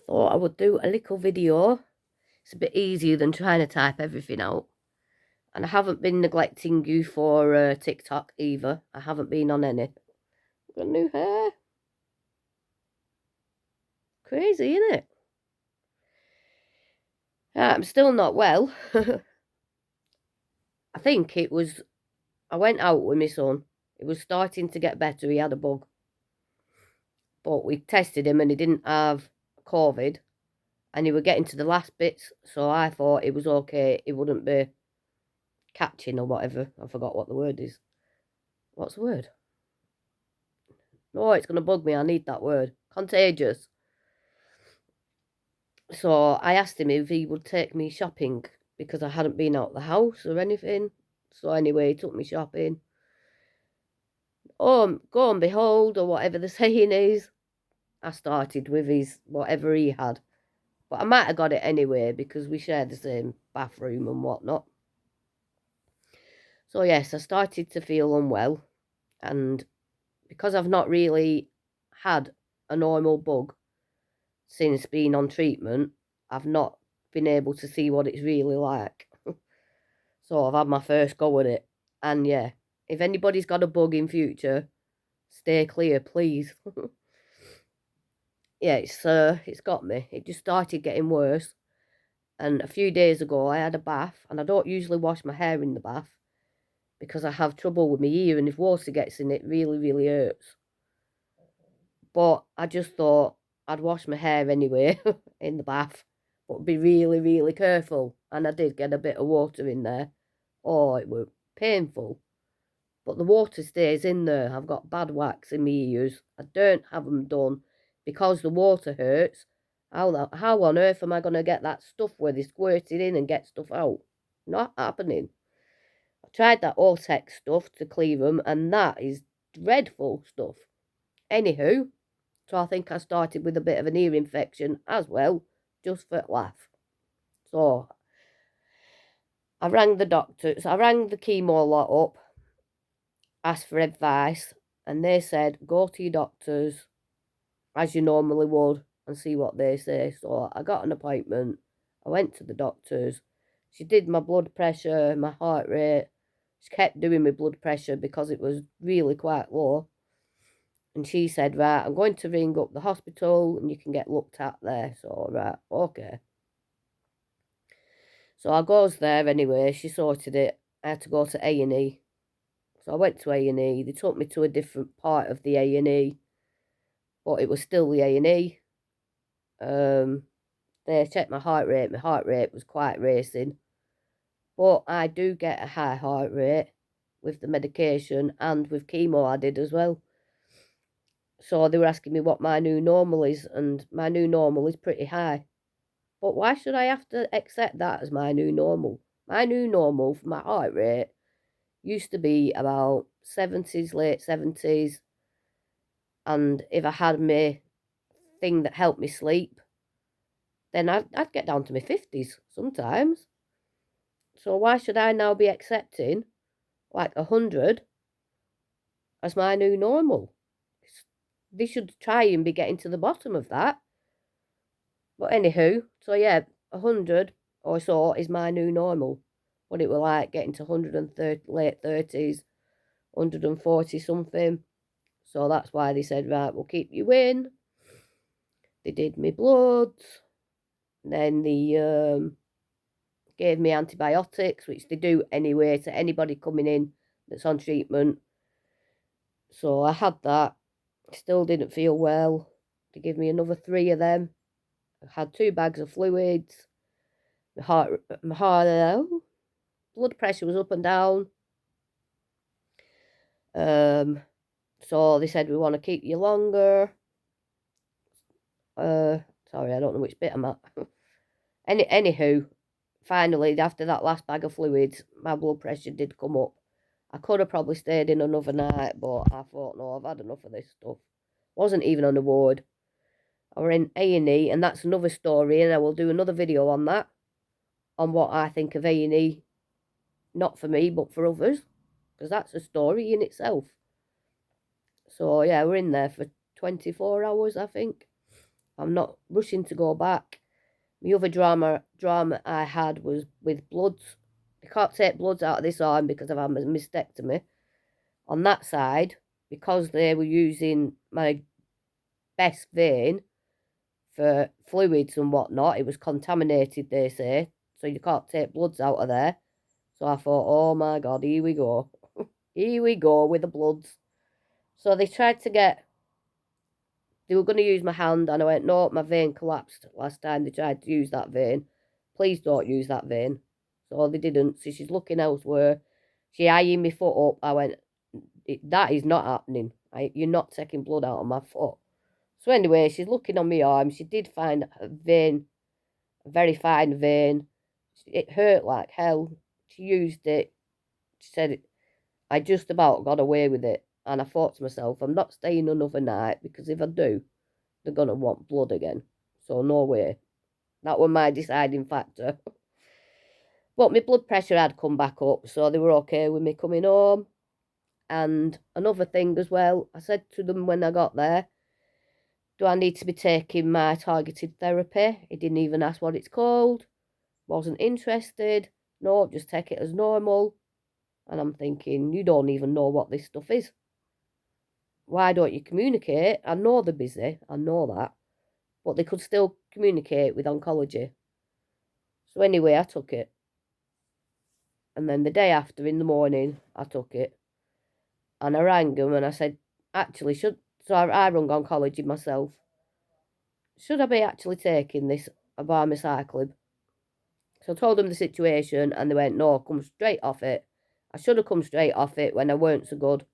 thought I would do a little video. It's a bit easier than trying to type everything out. And I haven't been neglecting you for TikTok either. I haven't been on any. Got new hair. Crazy, isn't it? I'm still not well. I think it was, I went out with my son. It was starting to get better. He had a bug. But we tested him and he didn't have COVID. And he were getting to the last bits. So I thought it was okay. It wouldn't be catching or whatever. I forgot what the word is. What's the word? No, it's going to bug me. I need that word. Contagious. So I asked him if he would take me shopping because I hadn't been out the house or anything. So anyway, he took me shopping. Go and behold, or whatever the saying is. I started with his whatever he had. But I might have got it anyway because we share the same bathroom and whatnot. So yes, I started to feel unwell. And because I've not really had a normal bug since being on treatment, I've not been able to see what it's really like. So I've had my first go at it. And yeah, if anybody's got a bug in future, stay clear, please. Yeah, it's got me. It just started getting worse. And a few days ago, I had a bath. And I don't usually wash my hair in the bath because I have trouble with my ear. And if water gets in it, really, really hurts. But I just thought I'd wash my hair anyway in the bath. But be really, really careful. And I did get a bit of water in there. Oh, it was painful. But the water stays in there. I've got bad wax in my ears. I don't have them done because the water hurts. How on earth am I going to get that stuff where they squirt it in and get stuff out? Not happening. I tried that Ortex stuff to clear them, and that is dreadful stuff. Anywho, so I think I started with a bit of an ear infection as well, just for laugh. So I rang the doctors. I rang the chemo lot up, asked for advice, and they said, go to your doctors as you normally would and see what they say. So I got an appointment. I went to the doctors. She did my blood pressure, my heart rate. She kept doing my blood pressure because it was really quite low. And she said, right, I'm going to ring up the hospital and you can get looked at there. So, right, okay. So I goes there anyway. She sorted it. I had to go to A&E. So I went to A&E. They took me to a different part of the A&E. But it was still the A&E. They checked my heart rate. My heart rate was quite racing. But I do get a high heart rate with the medication and with chemo I did as well. So they were asking me what my new normal is, and my new normal is pretty high. But why should I have to accept that as my new normal? My new normal for my heart rate used to be about 70s, late 70s. And if I had my thing that helped me sleep, then I'd get down to my 50s sometimes. So why should I now be accepting like 100 as my new normal? They should try and be getting to the bottom of that. But anywho, so yeah, 100 or so is my new normal. What it was like getting to 130, late 30s, 140 something. So that's why they said, right, we'll keep you in. They did me bloods. Then they gave me antibiotics, which they do anyway to anybody coming in that's on treatment. So I had that. Still didn't feel well. They gave me another 3 of them. I had 2 bags of fluids. My blood pressure was up and down. So they said we want to keep you longer. Sorry, I don't know which bit I'm at. Anywho, finally, after that last bag of fluids, my blood pressure did come up. I could have probably stayed in another night, but I thought, no, I've had enough of this stuff. Wasn't even on the ward. I were in A&E, and that's another story, and I will do another video on that, on what I think of A&E, not for me, but for others, because that's a story in itself. So, yeah, we're in there for 24 hours, I think. I'm not rushing to go back. The other drama I had was with bloods. I can't take bloods out of this arm because I've had a mastectomy. On that side, because they were using my best vein for fluids and whatnot, it was contaminated, they say, so you can't take bloods out of there. So I thought, oh my God, here we go. Here we go with the bloods. So they were going to use my hand, and I went, no, my vein collapsed last time they tried to use that vein. Please don't use that vein. So they didn't. So she's looking elsewhere. She eyeing my foot up. I went, that is not happening. You're not taking blood out of my foot. So anyway, she's looking on my arm. She did find a vein, a very fine vein. It hurt like hell. She used it. She said, I just about got away with it. And I thought to myself, I'm not staying another night, because if I do, they're going to want blood again. So no way. That was my deciding factor. But my blood pressure had come back up, so they were okay with me coming home. And another thing as well, I said to them when I got there, do I need to be taking my targeted therapy? He didn't even ask what it's called. Wasn't interested. No, just take it as normal. And I'm thinking, you don't even know what this stuff is. Why don't you communicate? I know they're busy, I know that. But they could still communicate with oncology. So anyway, I took it. And then the day after, in the morning, I took it. And I rang them and I said, actually, so I rung oncology myself. Should I be actually taking this abemaciclib? So I told them the situation, and they went, no, come straight off it. I should have come straight off it when I weren't so good.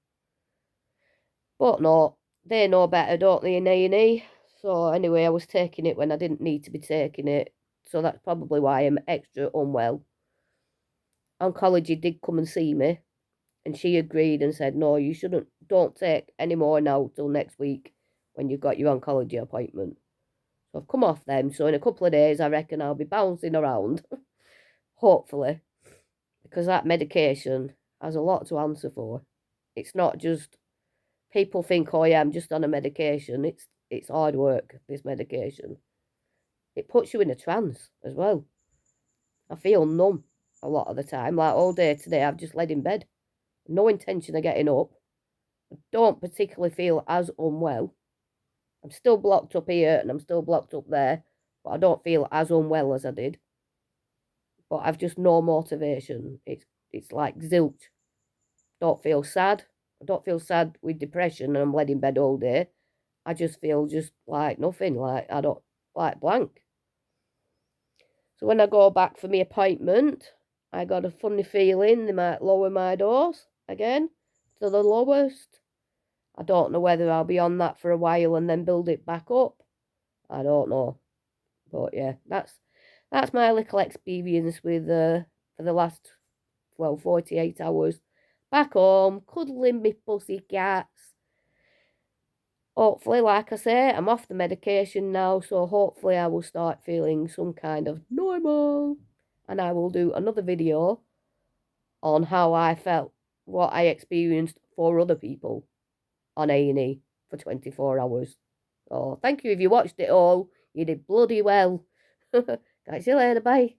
But no, they know better, don't they, in A&E? So anyway, I was taking it when I didn't need to be taking it. So that's probably why I'm extra unwell. Oncology did come and see me, and she agreed and said, no, you don't take any more now till next week when you've got your oncology appointment. So I've come off them. So in a couple of days, I reckon I'll be bouncing around, hopefully, because that medication has a lot to answer for. It's not just, people think, oh yeah, I'm just on a medication. It's hard work, this medication. It puts you in a trance as well. I feel numb a lot of the time. Like all day today, I've just laid in bed. No intention of getting up. I don't particularly feel as unwell. I'm still blocked up here and I'm still blocked up there, but I don't feel as unwell as I did. But I've just no motivation. It's like zilch. Don't feel sad. I don't feel sad with depression and I'm laid in bed all day. I just feel just like nothing, like I don't, like blank. So when I go back for my appointment, I got a funny feeling they might lower my dose again to the lowest. I don't know whether I'll be on that for a while and then build it back up. I don't know. But yeah, that's my little experience with for the last 48 hours. Back home, cuddling my pussy cats. Hopefully, like I say, I'm off the medication now, so hopefully I will start feeling some kind of normal. And I will do another video on how I felt, what I experienced for other people on A&E for 24 hours. So thank you if you watched it all. You did bloody well. Catch you later, bye.